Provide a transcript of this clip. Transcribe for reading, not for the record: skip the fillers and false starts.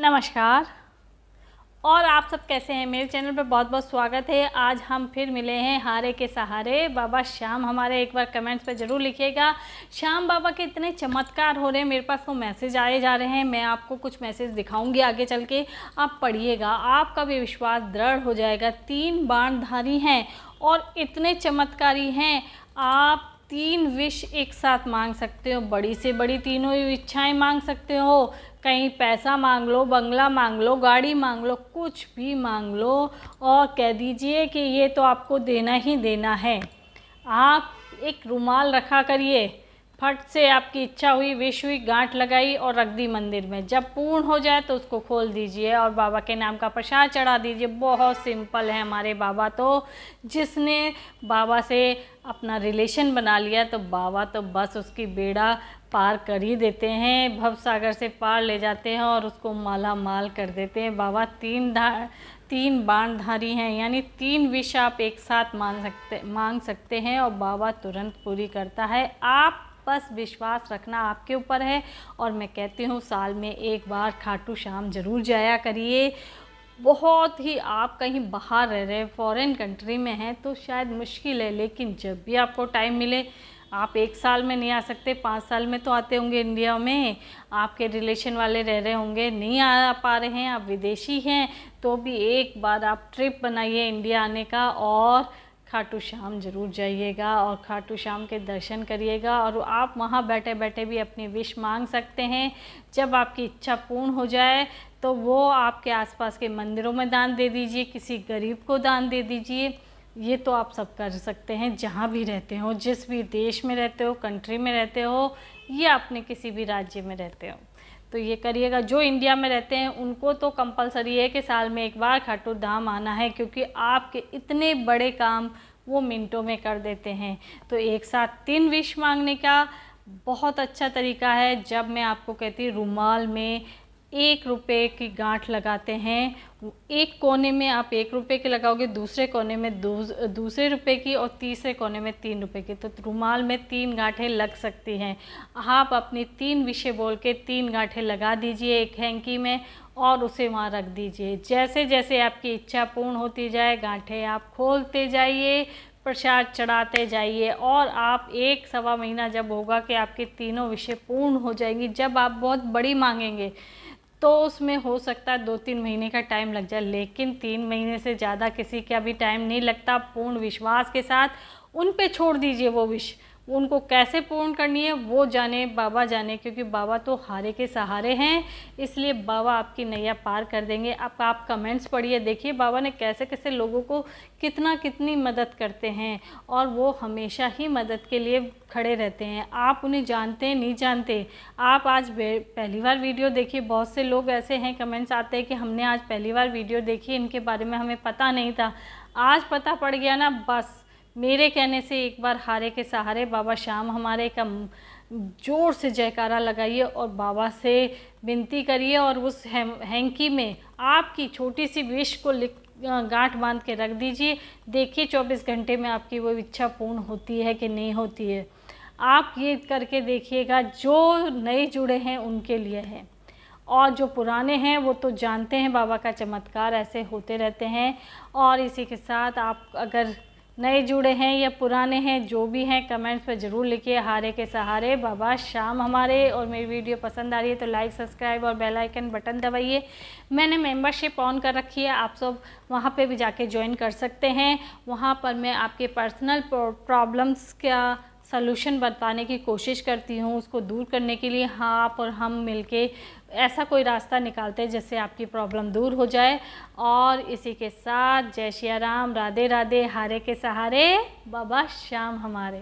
नमस्कार। और आप सब कैसे हैं? मेरे चैनल पर बहुत बहुत स्वागत है। आज हम फिर मिले हैं हारे के सहारे बाबा श्याम हमारे। एक बार कमेंट्स पे ज़रूर लिखिएगा श्याम बाबा के इतने चमत्कार हो रहे हैं। मेरे पास वो मैसेज आए जा रहे हैं, मैं आपको कुछ मैसेज दिखाऊंगी आगे चल के, आप पढ़िएगा, आपका भी विश्वास दृढ़ हो जाएगा। 3 बाणधारी हैं और इतने चमत्कारी हैं। आप 3 विश एक साथ मांग सकते हो, बड़ी से बड़ी तीनों इच्छाएं मांग सकते हो। कहीं पैसा मांग लो, बंगला मांग लो, गाड़ी मांग लो, कुछ भी मांग लो और कह दीजिए कि ये तो आपको देना ही देना है। आप एक रुमाल रखा करिए, फट से आपकी इच्छा हुई, विश हुई, गांठ लगाई और रख दी मंदिर में। जब पूर्ण हो जाए तो उसको खोल दीजिए और बाबा के नाम का प्रसाद चढ़ा दीजिए। बहुत सिंपल है हमारे बाबा तो। जिसने बाबा से अपना रिलेशन बना लिया तो बाबा तो बस उसकी बेड़ा पार कर ही देते हैं, भव सागर से पार ले जाते हैं और उसको माला माल कर देते हैं। बाबा 3 बाणधारी हैं, यानी 3 विश आप एक साथ मांग सकते हैं और बाबा तुरंत पूरी करता है। आप बस विश्वास रखना आपके ऊपर है। और मैं कहती हूँ साल में एक बार खाटू श्याम ज़रूर जाया करिए। बहुत ही, आप कहीं बाहर रह रहे, फॉरेन कंट्री में हैं तो शायद मुश्किल है, लेकिन जब भी आपको टाइम मिले, आप 1 साल में नहीं आ सकते, 5 साल में तो आते होंगे इंडिया में, आपके रिलेशन वाले रह रहे होंगे, नहीं आ पा रहे हैं, आप विदेशी हैं, तो भी एक बार आप ट्रिप बनाइए इंडिया आने का और खाटू श्याम ज़रूर जाइएगा और खाटू श्याम के दर्शन करिएगा। और आप वहाँ बैठे बैठे भी अपनी विश मांग सकते हैं। जब आपकी इच्छा पूर्ण हो जाए तो वो आपके आसपास के मंदिरों में दान दे दीजिए, किसी गरीब को दान दे दीजिए। ये तो आप सब कर सकते हैं जहाँ भी रहते हो, जिस भी देश में रहते हो, कंट्री में रहते हो या अपने किसी भी राज्य में रहते हो, तो ये करिएगा। जो इंडिया में रहते हैं उनको तो कंपलसरी है कि साल में एक बार खाटू धाम आना है, क्योंकि आपके इतने बड़े काम वो मिनटों में कर देते हैं। तो एक साथ 3 विश मांगने का बहुत अच्छा तरीका है। जब मैं आपको कहती हूँ रुमाल में 1 रुपये की गांठ लगाते हैं, एक कोने में आप 1 रुपये की लगाओगे, दूसरे कोने में दूसरे रुपये की और तीसरे कोने में 3 रुपये की, तो रुमाल में 3 गांठें लग सकती हैं। आप अपनी 3 विशें बोल के 3 गांठें लगा दीजिए एक हैंकी में और उसे वहाँ रख दीजिए। जैसे जैसे आपकी इच्छा पूर्ण होती जाए, गांठें आप खोलते जाइए, प्रसाद चढ़ाते जाइए और आप 1-1.25 महीना जब होगा कि आपकी तीनों विशें पूर्ण हो जाएंगी। जब आप बहुत बड़ी मांगेंगे तो उसमें हो सकता है 2-3 महीने का टाइम लग जाए, लेकिन 3 महीने से ज़्यादा किसी का भी टाइम नहीं लगता। पूर्ण विश्वास के साथ उन पे छोड़ दीजिए वो विश। उनको कैसे पूर्ण करनी है वो जाने, बाबा जाने, क्योंकि बाबा तो हारे के सहारे हैं, इसलिए बाबा आपकी नैया पार कर देंगे। अब आप कमेंट्स पढ़िए, देखिए बाबा ने कैसे कैसे लोगों को कितनी मदद करते हैं और वो हमेशा ही मदद के लिए खड़े रहते हैं। आप उन्हें जानते हैं नहीं जानते, आप आज पहली बार वीडियो देखिए। बहुत से लोग ऐसे हैं, कमेंट्स आते हैं कि हमने आज पहली बार वीडियो देखी, इनके बारे में हमें पता नहीं था, आज पता पड़ गया ना। बस मेरे कहने से एक बार हारे के सहारे बाबा श्याम हमारे का जोर से जयकारा लगाइए और बाबा से विनती करिए और उस हैंकी में आपकी छोटी सी विश को गांठ बांध के रख दीजिए। देखिए 24 घंटे में आपकी वो इच्छा पूर्ण होती है कि नहीं होती है। आप ये करके देखिएगा। जो नए जुड़े हैं उनके लिए है और जो पुराने हैं वो तो जानते हैं बाबा का चमत्कार ऐसे होते रहते हैं। और इसी के साथ आप अगर नए जुड़े हैं या पुराने हैं, जो भी हैं, कमेंट्स पर ज़रूर लिखिए हारे के सहारे बाबा श्याम हमारे। और मेरी वीडियो पसंद आ रही है तो लाइक, सब्सक्राइब और बेल आइकन बटन दबाइए। मैंने मेंबरशिप ऑन कर रखी है, आप सब वहाँ पे भी जाके ज्वाइन कर सकते हैं। वहाँ पर मैं आपके पर्सनल प्रॉब्लम्स का सलूशन बताने की कोशिश करती हूँ, उसको दूर करने के लिए आप और हम मिलके ऐसा कोई रास्ता निकालते हैं जिससे आपकी प्रॉब्लम दूर हो जाए। और इसी के साथ जय श्री राम, राधे राधे, हारे के सहारे बाबा श्याम हमारे।